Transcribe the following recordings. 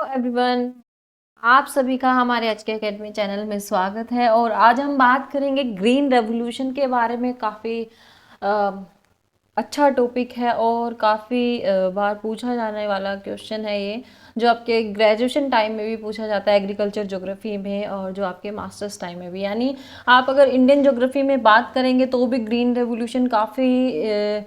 Everyone, आप सभी का हमारे आज के एकेडमी चैनल में स्वागत है। और आज हम बात करेंगे ग्रीन रेवोल्यूशन के बारे में। काफ़ी अच्छा टॉपिक है और काफ़ी बार पूछा जाने वाला क्वेश्चन है ये, जो आपके ग्रेजुएशन टाइम में भी पूछा जाता है एग्रीकल्चर ज्योग्राफी में, और जो आपके मास्टर्स टाइम में भी। यानी आप अगर इंडियन ज्योग्राफी में बात करेंगे तो भी ग्रीन रेवोल्यूशन काफ़ी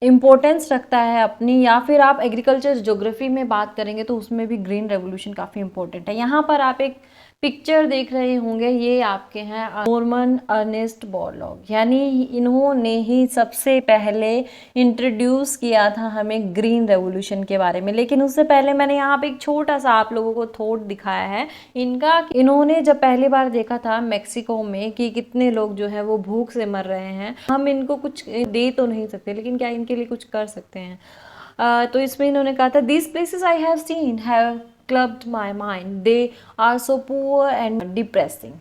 इम्पोर्टेंस रखता है अपनी, या फिर आप एग्रीकल्चर ज्योग्राफी में बात करेंगे तो उसमें भी ग्रीन रेवोल्यूशन काफ़ी इंपॉर्टेंट है। यहाँ पर आप एक पिक्चर देख रहे होंगे, ये आपके हैं नॉर्मन अर्नेस्ट बोरलॉग। यानी इन्होंने ही सबसे पहले इंट्रोड्यूस किया था हमें ग्रीन रेवोल्यूशन के बारे में। लेकिन उससे पहले मैंने यहाँ पे एक छोटा सा आप लोगों को थॉट दिखाया है इनका। इन्होंने जब पहली बार देखा था मेक्सिको में कि कितने लोग जो है वो भूख से मर रहे हैं, हम इनको कुछ दे तो नहीं सकते, लेकिन क्या इनके लिए कुछ कर सकते हैं। तो इसमें इन्होंने कहा था, this places I have seen have clubbed my mind. They are so poor and depressing.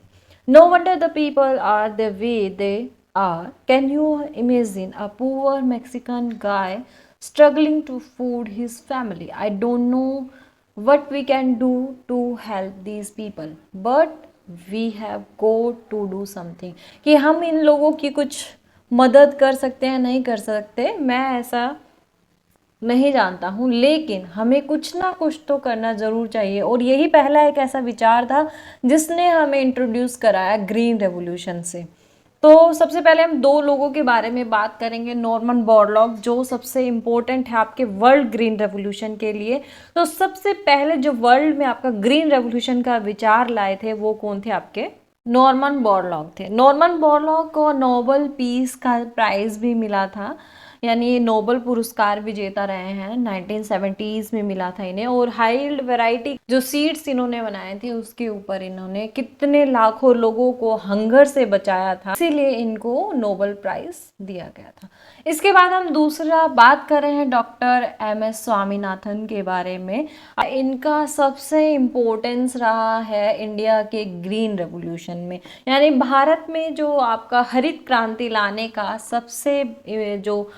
No wonder the people are the way they are. Can you imagine a poor Mexican guy struggling to feed his family? I don't know what we can do to help these people, but we have got to do something. कि हम इन लोगों की कुछ मदद कर सकते हैं, नहीं कर सकते, मैं ऐसा नहीं जानता हूँ, लेकिन हमें कुछ ना कुछ तो करना ज़रूर चाहिए। और यही पहला एक ऐसा विचार था जिसने हमें इंट्रोड्यूस कराया ग्रीन रेवोल्यूशन से। तो सबसे पहले हम दो लोगों के बारे में बात करेंगे। नॉर्मन बोरलॉग, जो सबसे इम्पोर्टेंट है आपके वर्ल्ड ग्रीन रेवोल्यूशन के लिए। तो सबसे पहले जो वर्ल्ड में आपका ग्रीन रेवोल्यूशन का विचार लाए थे वो कौन थे? आपके नॉर्मन बोरलॉग थे। नॉर्मन बोरलॉग को नोबेल पीस का प्राइज भी मिला था, यानी नोबेल पुरस्कार विजेता रहे हैं। 1970s में मिला था इन्हें। और हाइल्ड वैरायटी जो सीड्स इन्होंने बनाए थे उसके ऊपर इन्होंने कितने लाखों लोगों को हंगर से बचाया था, इसीलिए इनको नोबेल प्राइज दिया गया था। इसके बाद हम दूसरा बात कर रहे हैं डॉक्टर MS स्वामीनाथन के बारे में। इनका सबसे इम्पोर्टेंस रहा है इंडिया के ग्रीन रेवोल्यूशन में। यानी भारत में जो आपका हरित क्रांति लाने का सबसे जो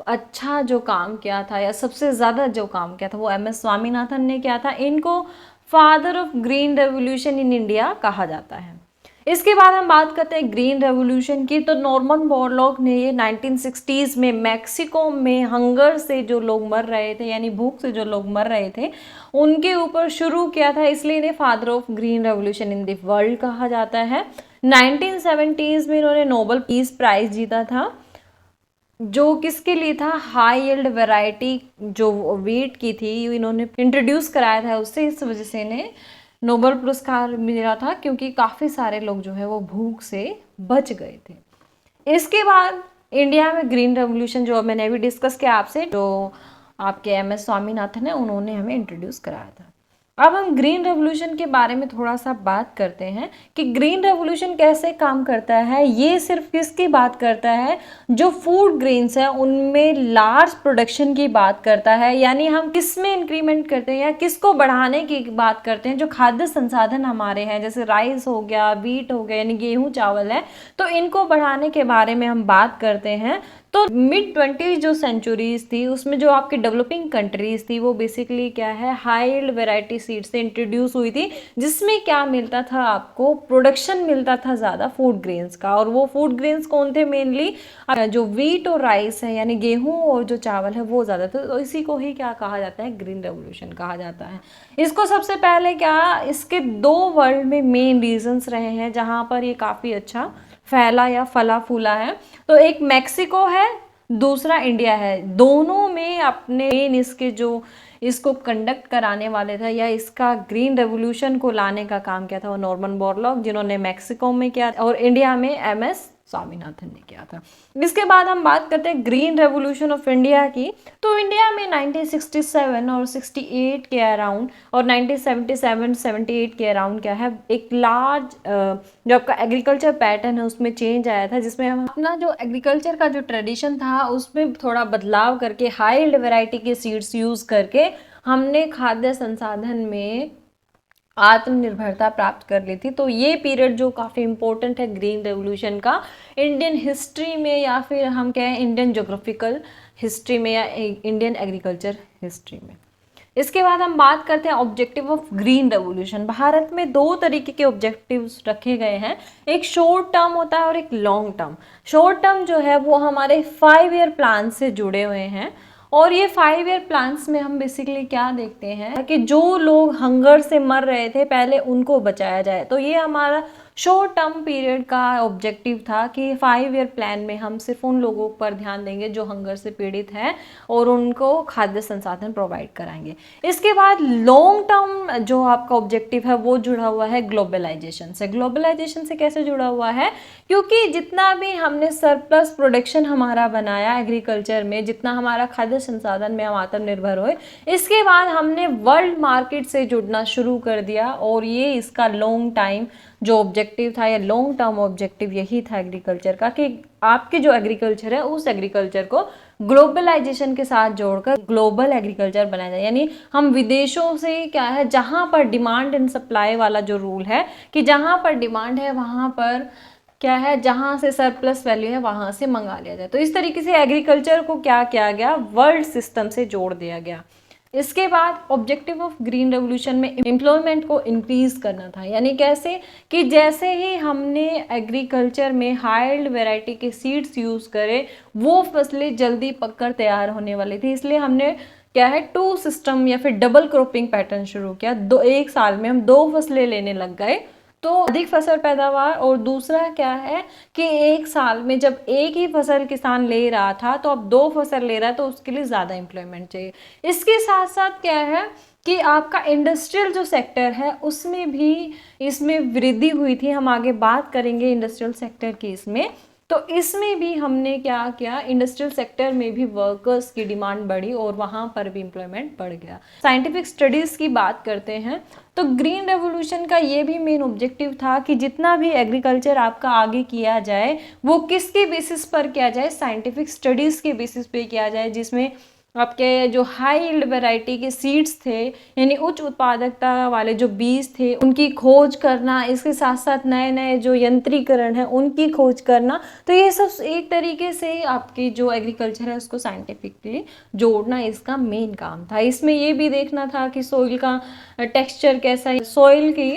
अच्छा जो काम किया था, या सबसे ज़्यादा जो काम किया था, वो MS स्वामीनाथन ने किया था। इनको father of green revolution in India कहा जाता है। इसके बाद हम बात करते हैं ग्रीन रेवोल्यूशन की। तो नॉर्मन बोरलॉग ने ये 1960s में मैक्सिको में हंगर से जो लोग मर रहे थे, यानी भूख से जो लोग मर रहे थे, उनके ऊपर शुरू किया था, इसलिए इन्हें father of green revolution in the world कहा जाता है। 1970s में इन्होंने नोबेल पीस प्राइज जीता था, जो किसके लिए था? हाई यील्ड वैरायटी जो वीट की थी, इन्होंने इंट्रोड्यूस कराया था उससे, इस वजह से इन्हें नोबेल पुरस्कार मिला था, क्योंकि काफ़ी सारे लोग जो है वो भूख से बच गए थे। इसके बाद इंडिया में ग्रीन रेवोल्यूशन जो मैंने अभी डिस्कस किया आपसे, जो आपके MS स्वामीनाथन है, उन्होंने हमें इंट्रोड्यूस कराया था। अब हम ग्रीन रेवोल्यूशन के बारे में थोड़ा सा बात करते हैं कि ग्रीन रेवोल्यूशन कैसे काम करता है। ये सिर्फ किसकी बात करता है? जो फूड ग्रेन्स है उनमें लार्ज प्रोडक्शन की बात करता है। यानी हम किस में इंक्रीमेंट करते हैं या किसको बढ़ाने की बात करते हैं? जो खाद्य संसाधन हमारे हैं, जैसे राइस हो गया, वीट हो गया, यानी गेहूँ चावल है, तो इनको बढ़ाने के बारे में हम बात करते हैं। तो मिड 20 जो सेंचुरीज थी उसमें जो आपकी डेवलपिंग कंट्रीज थी वो बेसिकली क्या है, हाई वैरायटी सीड से इंट्रोड्यूस हुई थी, जिसमें क्या मिलता था आपको? प्रोडक्शन मिलता था ज़्यादा फूड ग्रेन्स का। और वो फूड ग्रेन्स कौन थे? मेनली जो वीट और राइस है, यानी गेहूं और जो चावल है, वो ज़्यादा था। तो इसी को ही क्या कहा जाता है? ग्रीन रेवोल्यूशन कहा जाता है। इसको सबसे पहले क्या, इसके दो वर्ल्ड में मेन रीजंस रहे हैं जहाँ पर ये काफ़ी अच्छा फैला या फला फूला है। तो एक मैक्सिको है, दूसरा इंडिया है। दोनों में अपने मेन इसके जो इसको कंडक्ट कराने वाले थे या इसका ग्रीन रेवोल्यूशन को लाने का काम किया था वो नॉर्मन बोरलॉग, जिन्होंने मैक्सिको में किया, और इंडिया में MS स्वामीनाथन ने किया था। इसके बाद हम बात करते हैं ग्रीन रेवोल्यूशन ऑफ इंडिया की। तो इंडिया में 1967 और 68 के अराउंड और 1977-78 के अराउंड क्या है, एक लार्ज जो आपका एग्रीकल्चर पैटर्न है उसमें चेंज आया था, जिसमें हम अपना जो एग्रीकल्चर का जो ट्रेडिशन था उसमें थोड़ा बदलाव करके हाई वैरायटी के सीड्स यूज़ करके हमने खाद्य संसाधन में आत्मनिर्भरता प्राप्त कर ली थी। तो ये पीरियड जो काफ़ी इंपॉर्टेंट है ग्रीन रेवोल्यूशन का इंडियन हिस्ट्री में, या फिर हम कहें इंडियन ज्योग्राफिकल हिस्ट्री में, या इंडियन एग्रीकल्चर हिस्ट्री में। इसके बाद हम बात करते हैं objective of green revolution. Bharat में दो तरीके के ऑब्जेक्टिव्स रखे गए हैं, एक शॉर्ट टर्म होता है और एक लॉन्ग टर्म। शॉर्ट टर्म जो है वो हमारे 5 ईयर प्लान से जुड़े हुए हैं, और ये 5 ईयर प्लान्स में हम बेसिकली क्या देखते हैं कि जो लोग हंगर से मर रहे थे पहले उनको बचाया जाए। तो ये हमारा शॉर्ट टर्म पीरियड का ऑब्जेक्टिव था कि 5 ईयर प्लान में हम सिर्फ उन लोगों पर ध्यान देंगे जो हंगर से पीड़ित हैं और उनको खाद्य संसाधन प्रोवाइड कराएंगे। इसके बाद लॉन्ग टर्म जो आपका ऑब्जेक्टिव है वो जुड़ा हुआ है ग्लोबलाइजेशन से। ग्लोबलाइजेशन से कैसे जुड़ा हुआ है? क्योंकि जितना भी हमने सरप्लस प्रोडक्शन हमारा बनाया एग्रीकल्चर में, जितना हमारा खाद्य संसाधन में हम आत्मनिर्भर हुए, इसके बाद हमने वर्ल्ड मार्केट से जुड़ना शुरू कर दिया, और ये इसका लॉन्ग टाइम जो ऑब्जेक्टिव था या लॉन्ग टर्म ऑब्जेक्टिव यही था एग्रीकल्चर का, कि आपके जो एग्रीकल्चर है उस एग्रीकल्चर को ग्लोबलाइजेशन के साथ जोड़कर ग्लोबल एग्रीकल्चर बनाया जाए। यानी हम विदेशों से क्या है, जहाँ पर डिमांड एंड सप्लाई वाला जो रूल है कि जहाँ पर डिमांड है वहाँ पर क्या है, जहाँ से सरप्लस वैल्यू है वहाँ से मंगा लिया जाए। तो इस तरीके से एग्रीकल्चर को क्या किया गया, वर्ल्ड सिस्टम से जोड़ दिया गया। इसके बाद ऑब्जेक्टिव ऑफ ग्रीन रेवोल्यूशन में एम्प्लॉयमेंट को इंक्रीज करना था। यानी कैसे कि जैसे ही हमने एग्रीकल्चर में हाइल्ड वैरायटी के सीड्स यूज़ करे, वो फसलें जल्दी पककर तैयार होने वाली थी, इसलिए हमने क्या है 2 सिस्टम या फिर डबल क्रॉपिंग पैटर्न शुरू किया। एक साल में हम 2 फसलें लेने लग गए तो अधिक फसल पैदावार। और दूसरा क्या है कि एक साल में जब एक ही फसल किसान ले रहा था तो अब 2 फसल ले रहा है, तो उसके लिए ज़्यादा एम्प्लॉयमेंट चाहिए। इसके साथ साथ क्या है कि आपका इंडस्ट्रियल जो सेक्टर है उसमें भी इसमें वृद्धि हुई थी। हम आगे बात करेंगे इंडस्ट्रियल सेक्टर की इसमें। तो इसमें भी हमने क्या किया, इंडस्ट्रियल सेक्टर में भी वर्कर्स की डिमांड बढ़ी और वहाँ पर भी एम्प्लॉयमेंट बढ़ गया। साइंटिफिक स्टडीज़ की बात करते हैं तो ग्रीन रेवोल्यूशन का ये भी मेन ऑब्जेक्टिव था कि जितना भी एग्रीकल्चर आपका आगे किया जाए वो किसके बेसिस पर किया जाए, साइंटिफिक स्टडीज़ के बेसिस पे किया जाए, जिसमें आपके जो हाई यील्ड वैरायटी के सीड्स थे यानी उच्च उत्पादकता वाले जो बीज थे उनकी खोज करना, इसके साथ साथ नए नए जो यंत्रीकरण है उनकी खोज करना। तो ये सब एक तरीके से आपकी जो एग्रीकल्चर है उसको साइंटिफिकली जोड़ना इसका मेन काम था। इसमें ये भी देखना था कि सोइल का टेक्सचर कैसा है, सोइल की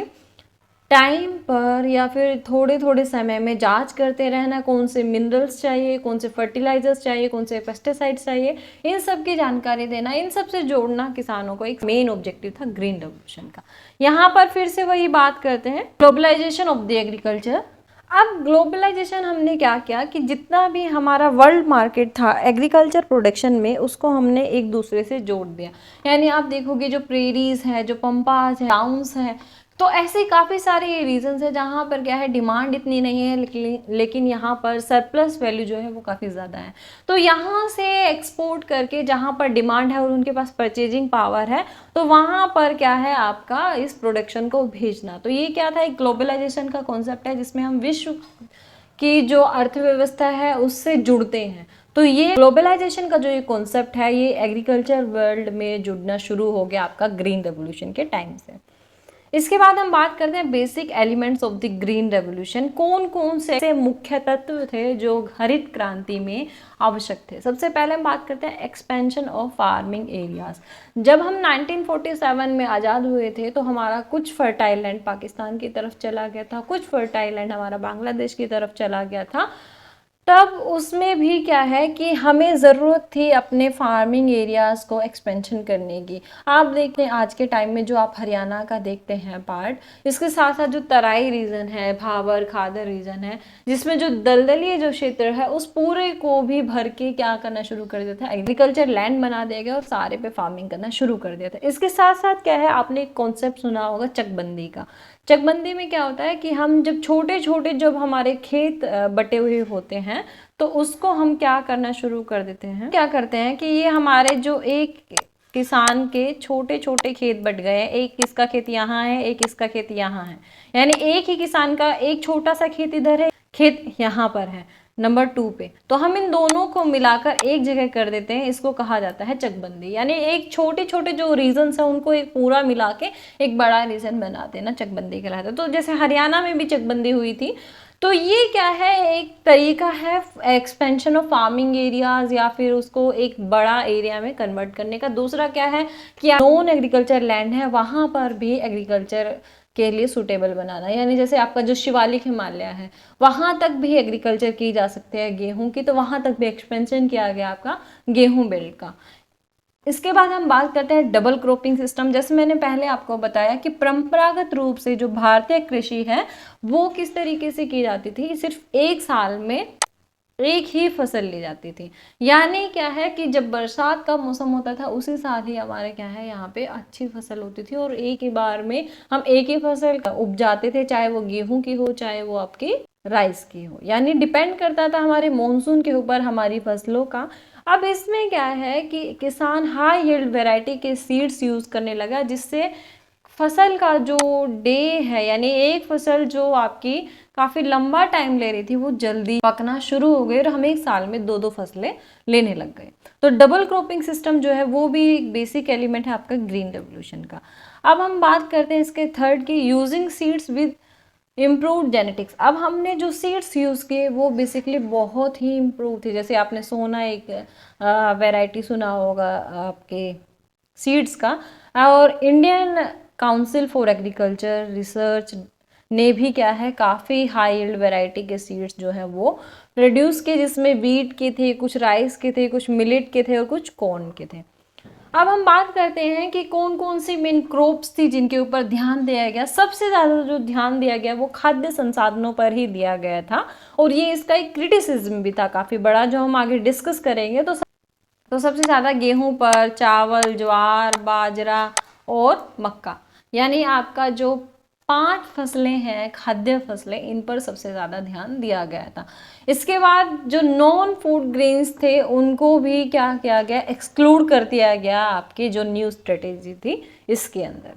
टाइम पर या फिर थोड़े थोड़े समय में जांच करते रहना, कौन से मिनरल्स चाहिए, कौन से फर्टिलाइजर्स चाहिए, कौन से पेस्टिसाइड्स चाहिए, इन सब की जानकारी देना, इन सब से जोड़ना किसानों को एक मेन ऑब्जेक्टिव था ग्रीन रेवोल्यूशन का। यहाँ पर फिर से वही बात करते हैं ग्लोबलाइजेशन ऑफ द एग्रीकल्चर। अब ग्लोबलाइजेशन हमने क्या किया कि जितना भी हमारा वर्ल्ड मार्केट था एग्रीकल्चर प्रोडक्शन में उसको हमने एक दूसरे से जोड़ दिया। यानी आप देखोगे जो प्रेरीज है, जो पंपास है, टाउन्स है, तो ऐसे काफ़ी सारे रीजंस है जहाँ पर क्या है डिमांड इतनी नहीं है लेकिन यहाँ पर सरप्लस वैल्यू जो है वो काफ़ी ज़्यादा है। तो यहाँ से एक्सपोर्ट करके जहाँ पर डिमांड है और उनके पास परचेजिंग पावर है तो वहाँ पर क्या है आपका इस प्रोडक्शन को भेजना। तो ये क्या था, एक ग्लोबलाइजेशन का कॉन्सेप्ट है जिसमें हम विश्व की जो अर्थव्यवस्था है उससे जुड़ते हैं। तो ये ग्लोबलाइजेशन का जो ये कॉन्सेप्ट है ये एग्रीकल्चर वर्ल्ड में जुड़ना शुरू हो गया आपका ग्रीन रेवोल्यूशन के टाइम से। इसके बाद हम बात करते हैं basic elements of the green revolution. कौन कौन से मुख्य तत्व थे जो हरित क्रांति में आवश्यक थे। सबसे पहले हम बात करते हैं एक्सपेंशन ऑफ फार्मिंग एरियाज। जब हम 1947 में आज़ाद हुए थे तो हमारा कुछ फर्टाइल लैंड पाकिस्तान की तरफ चला गया था, कुछ फर्टाइल लैंड हमारा बांग्लादेश की तरफ चला गया था। तब उसमें भी क्या है कि हमें ज़रूरत थी अपने फार्मिंग एरियाज़ को एक्सपेंशन करने की। आप देखते हैं आज के टाइम में जो आप हरियाणा का देखते हैं पार्ट, इसके साथ साथ जो तराई रीजन है, भाबर खादर रीजन है, जिसमें जो दलदली जो क्षेत्र है उस पूरे को भी भर के क्या करना शुरू कर दिया था, एग्रीकल्चर लैंड बना दिया गया और सारे पे फार्मिंग करना शुरू कर दिया था। इसके साथ साथ क्या है, आपने एक कॉन्सेप्ट सुना होगा चकबंदी का। चकबंदी में क्या होता है कि हम जब छोटे छोटे जब हमारे खेत बटे हुए होते हैं तो उसको हम क्या करना शुरू कर देते हैं, क्या करते हैं कि ये हमारे जो एक किसान के छोटे छोटे खेत बट गए हैं, एक इसका खेत यहाँ है, एक इसका खेत यहाँ है, यानी एक ही किसान का एक छोटा सा खेत इधर है, खेत यहाँ पर है। नंबर 2 पे। तो हम इन दोनों को मिलाकर एक जगह कर देते हैं, इसको कहा जाता है चकबंदी। यानी एक छोटे छोटे जो रीजन्स हैं उनको एक पूरा मिला के एक बड़ा रीजन बनाते हैं ना, चकबंदी कहलाता है। तो जैसे हरियाणा में भी चकबंदी हुई थी। तो ये क्या है, एक तरीका है एक्सपेंशन ऑफ फार्मिंग एरियाज या फिर उसको एक बड़ा एरिया में कन्वर्ट करने का। दूसरा क्या है कि नॉन एग्रीकल्चर लैंड है वहाँ पर भी एग्रीकल्चर के लिए सूटेबल बनाना। यानी जैसे आपका जो शिवालिक हिमालय है वहाँ तक भी एग्रीकल्चर की जा सकती है गेहूं की, तो वहाँ तक भी एक्सपेंशन किया गया आपका गेहूं बेल्ट का। इसके बाद हम बात करते हैं डबल क्रॉपिंग सिस्टम। जैसे मैंने पहले आपको बताया कि परंपरागत रूप से जो भारतीय कृषि है वो किस तरीके से की जाती थी, सिर्फ एक साल में एक ही फसल ली जाती थी। यानी क्या है कि जब बरसात का मौसम होता था उसी साल ही हमारे क्या है यहाँ पे अच्छी फसल होती थी और एक ही बार में हम एक ही फसल उपजाते थे, चाहे वो गेहूं की हो चाहे वो आपकी राइस की हो। यानी डिपेंड करता था हमारे मॉनसून के ऊपर हमारी फसलों का। अब इसमें क्या है कि किसान हाई यील्ड वैरायटी के सीड्स यूज करने लगा, जिससे फसल का जो डे है यानी एक फसल जो आपकी काफ़ी लंबा टाइम ले रही थी वो जल्दी पकना शुरू हो गई और हम एक साल में 2-2 फसलें लेने लग गए। तो डबल क्रॉपिंग सिस्टम जो है वो भी एक बेसिक एलिमेंट है आपका ग्रीन रेवोल्यूशन का। अब हम बात करते हैं इसके थर्ड की, using seeds with improved genetics. अब हमने जो सीड्स यूज़ किए वो बेसिकली बहुत ही इम्प्रूव थे। जैसे आपने सोना एक वैरायटी सुना होगा आपके सीड्स का, और Indian council for agriculture research ने भी क्या है काफ़ी हाई यील्ड वैरायटी के सीड्स जो है वो प्रोड्यूस किए, जिसमें वीट के थे, कुछ राइस के थे, कुछ मिलेट के थे और कुछ कॉर्न के थे। अब हम बात करते हैं कि कौन कौन सी मेन क्रॉप्स थी जिनके ऊपर ध्यान दिया गया। सबसे ज़्यादा जो ध्यान दिया गया वो खाद्य संसाधनों पर ही दिया गया था और ये इसका एक क्रिटिसिज्म भी था काफ़ी बड़ा, जो हम आगे डिस्कस करेंगे। तो सबसे ज़्यादा गेहूं पर, चावल, ज्वार, बाजरा और मक्का, यानी आपका जो 5 फसलें हैं खाद्य फसलें, इन पर सबसे ज़्यादा ध्यान दिया गया था। इसके बाद जो नॉन फूड ग्रेन्स थे उनको भी क्या किया गया, एक्सक्लूड कर दिया गया आपकी जो न्यू स्ट्रेटेजी थी इसके अंदर।